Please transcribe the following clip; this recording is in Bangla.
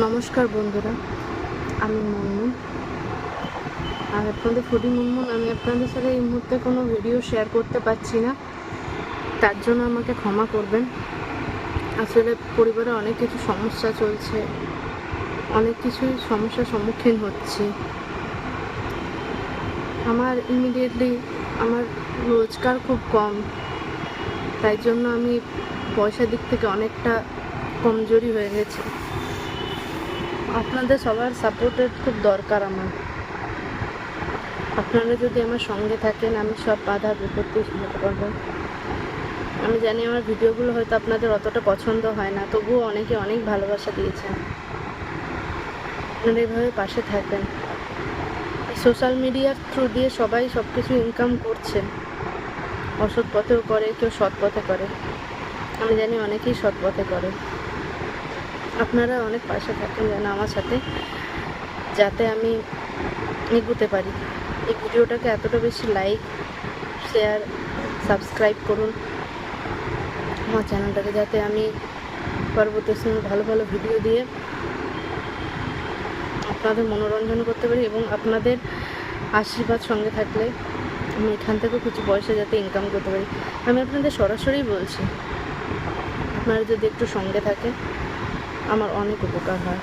নমস্কার বন্ধুরা, আমি মুনমুন। আর আপনাদের ফুডি মুনমুন। আমি আপনাদের সাথে এই মুহূর্তে কোনো ভিডিও শেয়ার করতে পারছি না, তার জন্য আমাকে ক্ষমা করবেন। আসলে পরিবারে অনেক কিছু সমস্যা চলছে, অনেক কিছুই সমস্যার সম্মুখীন হচ্ছি। আমার ইমিডিয়েটলি আমার রোজগার খুব কম, তাই জন্য আমি পয়সার দিক থেকে অনেকটা কমজোরি হয়ে গেছি। আপনাদের সবার সাপোর্টের খুব দরকার আমার। আপনারা যদি আমার সঙ্গে থাকেন, আমি সব বাধা বিপত্তি সামলাতে পারবো। আমি জানি আমার ভিডিওগুলো হয়তো আপনাদের অতটা পছন্দ হয় না, তবুও অনেকে অনেক ভালোবাসা দিয়েছেন। আপনারা এইভাবে পাশে থাকবেন। সোশ্যাল মিডিয়ার থ্রু দিয়ে সবাই সব কিছু ইনকাম করছে, অসৎ পথেও করে, কেউ সৎ পথে করে। আমি জানি অনেকেই সৎ পথে করে। আপনারা অনেক পাশে থাকেন যেন আমার সাথে, যাতে আমি এগোতে পারি। এই ভিডিওটাকে এতটা বেশি লাইক, শেয়ার, সাবস্ক্রাইব করুন আমার চ্যানেলটাকে, যাতে আমি পরবর্তী সময় ভালো ভালো ভিডিও দিয়ে আপনাদের মনোরঞ্জন করতে পারি, এবং আপনাদের আশীর্বাদ সঙ্গে থাকলে আমি এখান থেকেও কিছু পয়সা যাতে ইনকাম করতে পারি। আমি আপনাদের সরাসরি বলছি, আপনারা যদি একটু সঙ্গে থাকে আমার অনেক উপকার হয়।